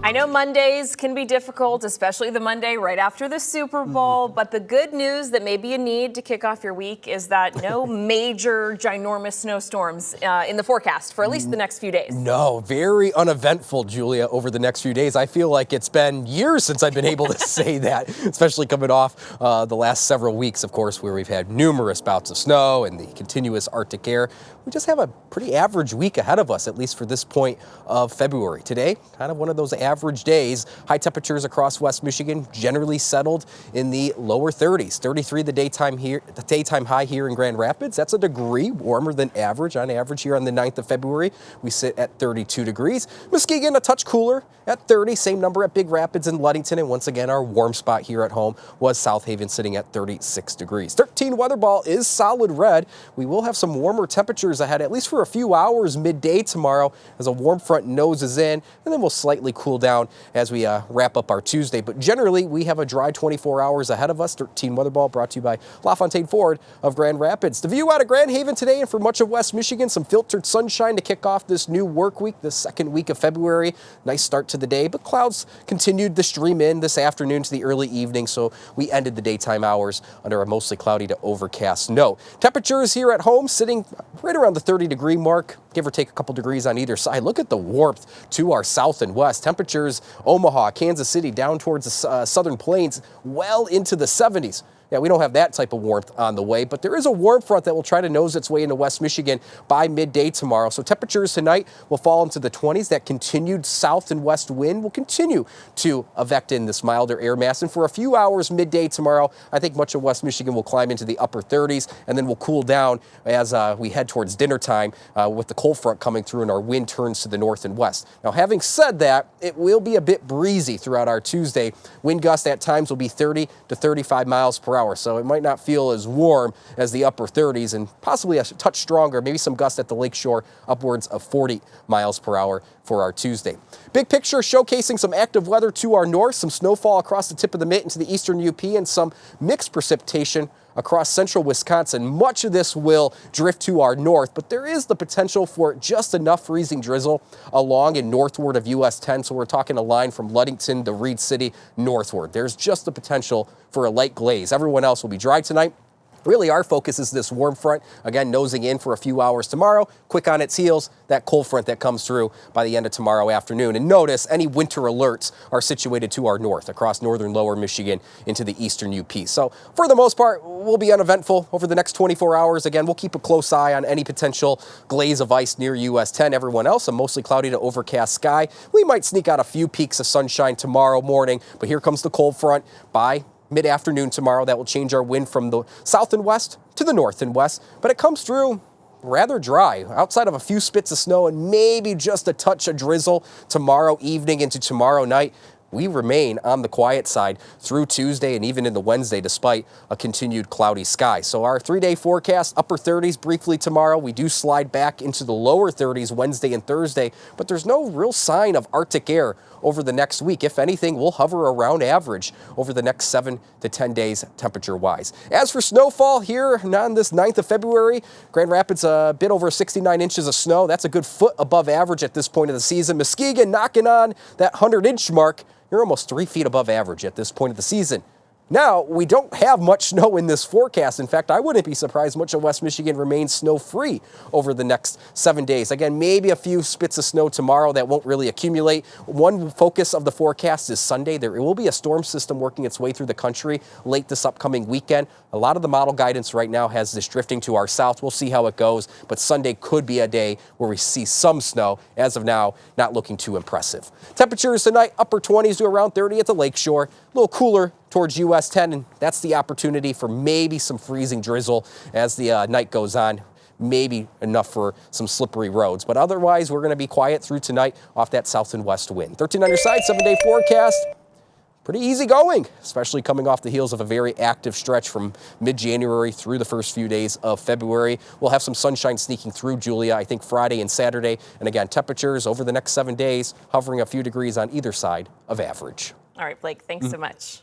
I know Mondays can be difficult, especially the Monday right after the Super Bowl, but the good news that maybe you need to kick off your week is that no major, ginormous snowstorms in the forecast for at least the next few days. No, very uneventful, Julia, over the next few days. I feel like it's been years since I've been able to say that, especially coming off the last several weeks, of course, where we've had numerous bouts of snow and the continuous Arctic air. We just have a pretty average week ahead of us, at least for this point of February. Today, kind of one of those average days. High temperatures across West Michigan generally settled in the lower 30s. 33 the daytime high here in Grand Rapids. That's a degree warmer than average. On average here on the 9th of February, we sit at 32 degrees. Muskegon a touch cooler at 30. Same number at Big Rapids and Ludington. And once again, our warm spot here at home was South Haven sitting at 36 degrees. 13 weather ball is solid red. We will have some warmer temperatures ahead, at least for a few hours midday tomorrow as a warm front noses in, and then we'll slightly cool down as we wrap up our Tuesday. But generally, we have a dry 24 hours ahead of us. 13 weather ball brought to you by LaFontaine Ford of Grand Rapids. The view out of Grand Haven today and for much of West Michigan, some filtered sunshine to kick off this new work week, the second week of February. Nice start to the day, but clouds continued to stream in this afternoon to the early evening, so we ended the daytime hours under a mostly cloudy to overcast note. Temperatures here at home sitting right around the 30-degree mark, give or take a couple degrees on either side. Look at the warmth to our south and west. Temperatures, Omaha, Kansas City, down towards the southern plains, well into the 70s. Yeah, we don't have that type of warmth on the way, but there is a warm front that will try to nose its way into West Michigan by midday tomorrow. So temperatures tonight will fall into the 20s. That continued south and west wind will continue to evict in this milder air mass. And for a few hours midday tomorrow, I think much of West Michigan will climb into the upper 30s, and then we'll cool down as we head towards dinner time with the cold front coming through and our wind turns to the north and west. Now, having said that, it will be a bit breezy throughout our Tuesday. Wind gusts at times will be 30 to 35 miles per hour, so it might not feel as warm as the upper 30s and possibly a touch stronger, maybe some gusts at the lakeshore upwards of 40 miles per hour for our Tuesday. Big picture showcasing some active weather to our north, some snowfall across the tip of the mitt into the eastern UP, and some mixed precipitation across central Wisconsin. Much of this will drift to our north, but there is the potential for just enough freezing drizzle along and northward of US 10. So we're talking a line from Ludington to Reed City northward. There's just the potential for a light glaze. Everyone else will be dry tonight. Really, our focus is this warm front, again, nosing in for a few hours tomorrow. Quick on its heels, that cold front that comes through by the end of tomorrow afternoon. And notice any winter alerts are situated to our north, across northern lower Michigan into the eastern UP. So for the most part, we'll be uneventful over the next 24 hours. Again, we'll keep a close eye on any potential glaze of ice near US 10. Everyone else, a mostly cloudy to overcast sky. We might sneak out a few peaks of sunshine tomorrow morning, but here comes the cold front by mid-afternoon tomorrow. That will change our wind from the south and west to the north and west, but it comes through rather dry, outside of a few spits of snow and maybe just a touch of drizzle tomorrow evening into tomorrow night. We remain on the quiet side through Tuesday and even into Wednesday despite a continued cloudy sky. So our 3-day forecast, upper 30s briefly tomorrow. We do slide back into the lower 30s Wednesday and Thursday, but there's no real sign of Arctic air over the next week. If anything, we'll hover around average over the next 7 to 10 days temperature-wise. As for snowfall here on this 9th of February, Grand Rapids a bit over 69 inches of snow. That's a good foot above average at this point of the season. Muskegon knocking on that 100-inch mark. You're almost 3 feet above average at this point of the season. Now, we don't have much snow in this forecast. In fact, I wouldn't be surprised much of West Michigan remains snow-free over the next 7 days. Again, maybe a few spits of snow tomorrow that won't really accumulate. One focus of the forecast is Sunday. There will be a storm system working its way through the country late this upcoming weekend. A lot of the model guidance right now has this drifting to our south. We'll see how it goes, but Sunday could be a day where we see some snow. As of now, not looking too impressive. Temperatures tonight, upper 20s to around 30 at the lakeshore. A little cooler towards US 10, and that's the opportunity for maybe some freezing drizzle as the night goes on. Maybe enough for some slippery roads, but otherwise we're going to be quiet through tonight off that south and west wind. 13 on your side, 7-day forecast. Pretty easy going, especially coming off the heels of a very active stretch from mid-January through the first few days of February. We'll have some sunshine sneaking through, Julia, I think Friday and Saturday. And again, temperatures over the next 7 days hovering a few degrees on either side of average. All right, Blake, thanks so much.